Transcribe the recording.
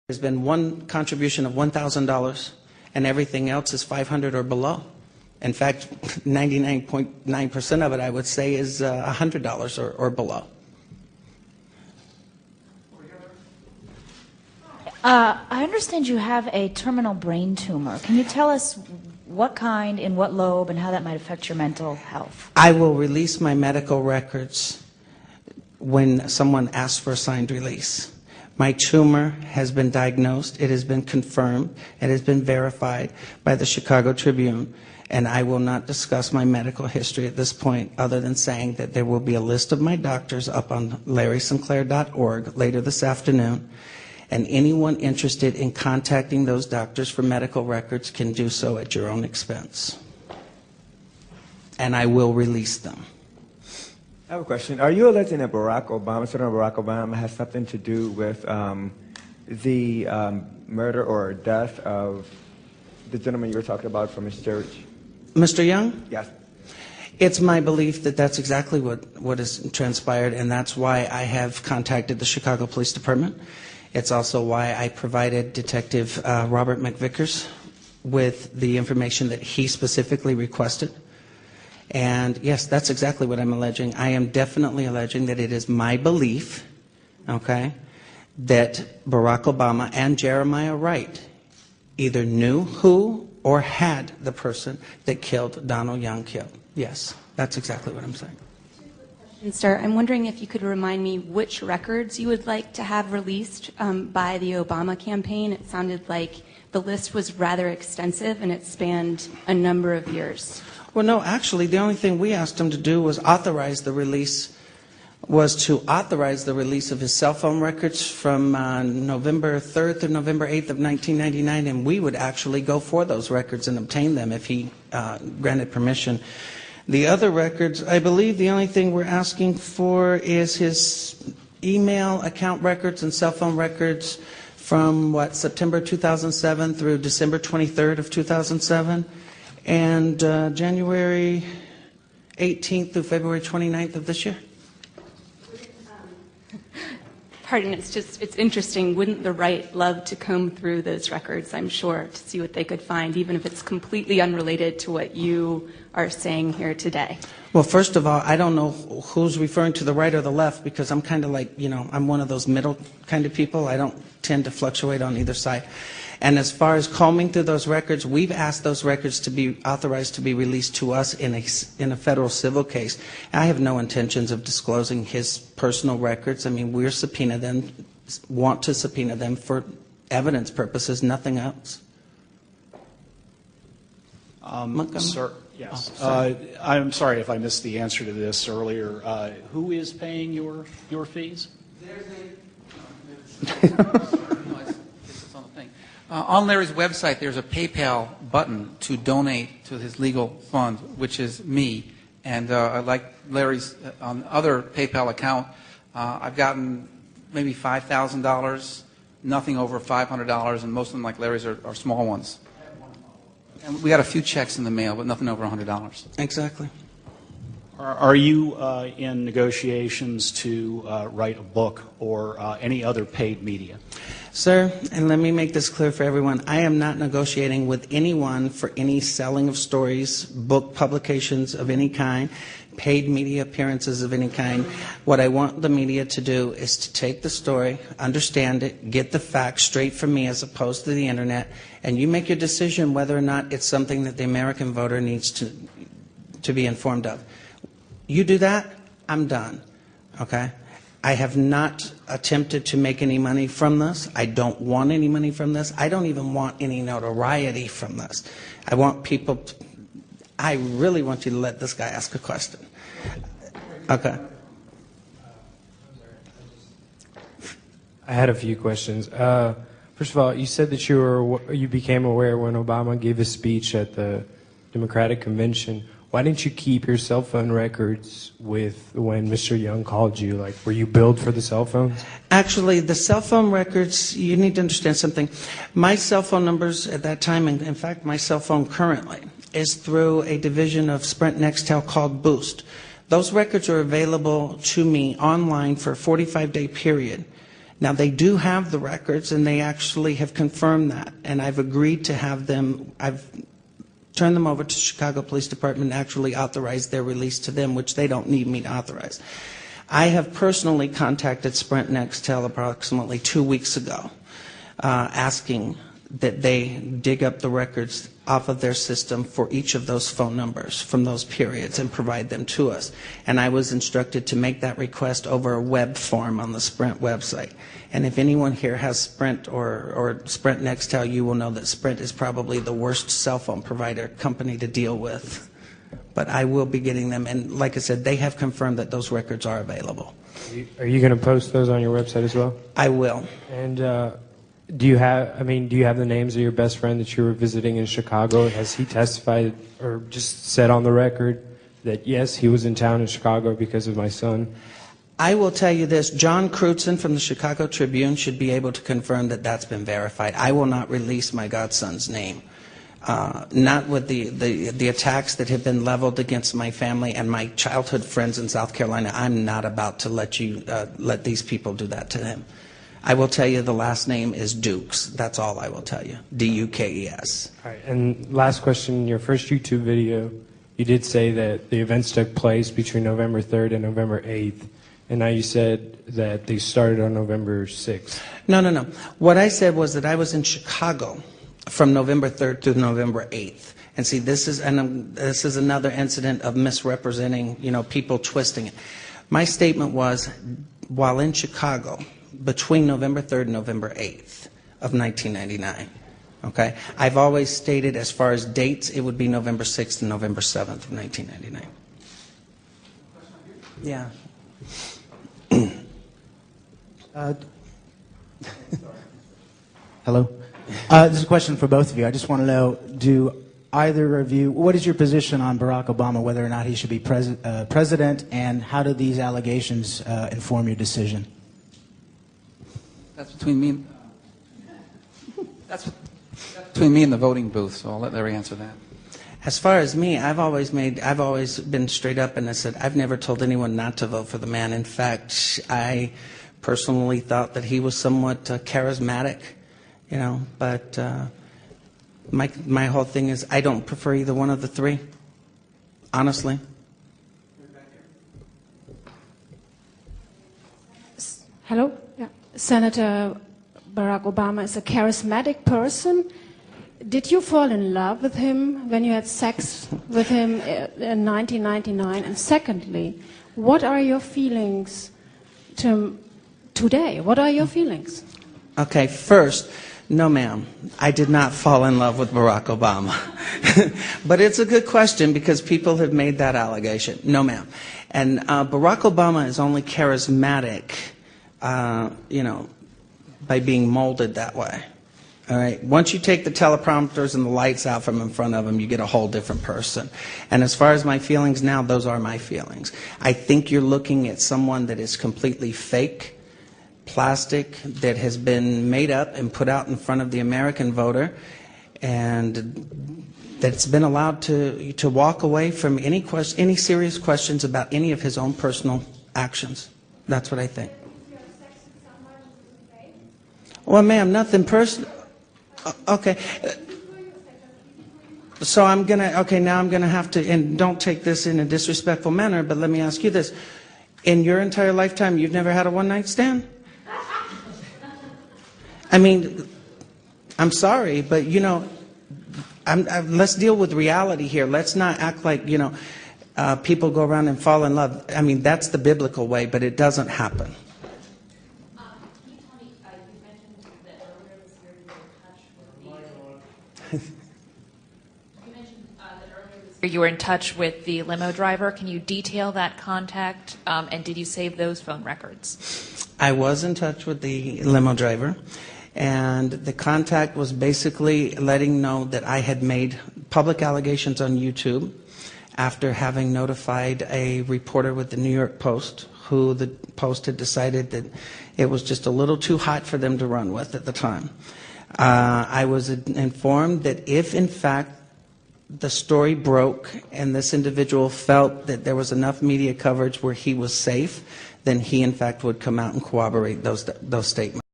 There's been one contribution of $1,000, and everything else is $500 or below. In fact, 99.9% of it, I would say, is $100 or below. I understand you have a terminal brain tumor. Can you tell us what kind, in what lobe, and how that might affect your mental health? I will release my medical records when someone asks for a signed release. My tumor has been diagnosed, it has been confirmed, it has been verified by the Chicago Tribune, and I will not discuss my medical history at this point other than saying that there will be a list of my doctors up on larrysinclair.org later this afternoon, and anyone interested in contacting those doctors for medical records can do so at your own expense. And I will release them. I have a question. Are you alleging that Senator Barack Obama has something to do with the murder or death of the gentleman you were talking about from his church? Mr. Young? Yes. It's my belief that that's exactly what has transpired, and that's why I have contacted the Chicago Police Department. It's also why I provided Detective Robert McVickers with the information that he specifically requested. And yes, that's exactly what I'm alleging. I am definitely alleging that it is my belief, okay, that Barack Obama and Jeremiah Wright either knew who or had the person that killed Donald Young killed. Yes, that's exactly what I'm saying. Sir, I'm wondering if you could remind me which records you would like to have released by the Obama campaign. It sounded like the list was rather extensive and it spanned a number of years. Well, no, actually, the only thing we asked him to do was authorize the release of his cell phone records from November 3rd to November 8th of 1999, and we would actually go for those records and obtain them if he granted permission. The other records, I believe the only thing we're asking for is his email account records and cell phone records from, September 2007 through December 23rd of 2007, and January 18th through February 29th of this year. Pardon, it's interesting. Wouldn't the right love to comb through those records, I'm sure, to see what they could find, even if it's completely unrelated to what you are saying here today? Well, first of all, I don't know who's referring to the right or the left, because I'm kind of like, I'm one of those middle kind of people. I don't tend to fluctuate on either side. And as far as combing through those records, we've asked those records to be authorized to be released to us in a federal civil case. I have no intentions of disclosing his personal records. I mean, want to subpoena them for evidence purposes, nothing else. Sir, yes. I'm sorry if I missed the answer to this earlier. Who is paying your fees? On Larry's website, there's a PayPal button to donate to his legal fund, which is me. And like Larry's other PayPal account, I've gotten maybe $5,000, nothing over $500, and most of them, like Larry's, are small ones. And we got a few checks in the mail, but nothing over $100. Exactly. Are you in negotiations to write a book or any other paid media? Sir, and let me make this clear for everyone, I am not negotiating with anyone for any selling of stories, book publications of any kind, paid media appearances of any kind. What I want the media to do is to take the story, understand it, get the facts straight from me as opposed to the internet, and you make your decision whether or not it's something that the American voter needs to be informed of. You do that, I'm done, okay? I have not attempted to make any money from this. I don't want any money from this. I don't even want any notoriety from this. I want people I really want you to let this guy ask a question. Okay. I had a few questions. First of all, you said that you became aware when Obama gave his speech at the Democratic Convention. Why didn't you keep your cell phone records with when Mr. Young called you? Like, were you billed for the cell phones? Actually, the cell phone records, you need to understand something. My cell phone numbers at that time, and in fact, my cell phone currently, is through a division of Sprint Nextel called Boost. Those records are available to me online for a 45-day period. Now, they do have the records, and they actually have confirmed that. And I've agreed to have them, I've turned them over to Chicago Police Department and actually authorized their release to them, which they don't need me to authorize. I have personally contacted Sprint Nextel approximately 2 weeks ago, asking that they dig up the records off of their system for each of those phone numbers from those periods and provide them to us. And I was instructed to make that request over a web form on the Sprint website. And if anyone here has Sprint or Sprint Nextel, you will know that Sprint is probably the worst cell phone provider company to deal with. But I will be getting them, and like I said, they have confirmed that those records are available. Are you going to post those on your website as well? I will. And do you have the names of your best friend that you were visiting in Chicago? Has he testified or just said on the record that, yes, he was in town in Chicago because of my son? I will tell you this. John Crutzen from the Chicago Tribune should be able to confirm that that's been verified. I will not release my godson's name. Not with the attacks that have been leveled against my family and my childhood friends in South Carolina. I'm not about to let these people do that to him. I will tell you the last name is Dukes. That's all I will tell you. Dukes. All right. And last question, in your first YouTube video, you did say that the events took place between November 3rd and November 8th. And now you said that they started on November 6th. No. What I said was that I was in Chicago from November 3rd to November 8th. And see, this is another incident of misrepresenting, people twisting it. My statement was, while in Chicago, between November 3rd and November 8th of 1999. Okay? I've always stated, as far as dates, it would be November 6th and November 7th of 1999. Yeah. Hello. This is a question for both of you. I just want to know, do either of you, what is your position on Barack Obama, whether or not he should be president, and how do these allegations inform your decision? That's between me. That's between me and the voting booth. So I'll let Larry answer that. As far as me, I've always been straight up, and I said I've never told anyone not to vote for the man. In fact, I personally thought that he was somewhat charismatic, But my whole thing is I don't prefer either one of the three, honestly. Hello. Yeah. Senator Barack Obama is a charismatic person. Did you fall in love with him when you had sex with him in 1999? And secondly, what are your feelings today? What are your feelings? Okay, first, no ma'am, I did not fall in love with Barack Obama. But it's a good question because people have made that allegation. No ma'am. And Barack Obama is only charismatic, by being molded that way. All right. Once you take the teleprompters and the lights out from in front of him, you get a whole different person. And as far as my feelings now, those are my feelings. I think you're looking at someone that is completely fake, plastic, that has been made up and put out in front of the American voter, and that's been allowed to walk away from any serious questions about any of his own personal actions. That's what I think. Well, ma'am, nothing personal. Okay. So now I'm going to have to, and don't take this in a disrespectful manner, but let me ask you this. In your entire lifetime, you've never had a one-night stand? I mean, I'm sorry, but, let's deal with reality here. Let's not act like, people go around and fall in love. I mean, that's the biblical way, but it doesn't happen. You were in touch with the limo driver. Can you detail that contact, and did you save those phone records? I was in touch with the limo driver, and the contact was basically letting know that I had made public allegations on YouTube after having notified a reporter with the New York Post, who the Post had decided that it was just a little too hot for them to run with at the time. I was informed that if, in fact, the story broke and this individual felt that there was enough media coverage where he was safe, then he in fact would come out and corroborate those statements.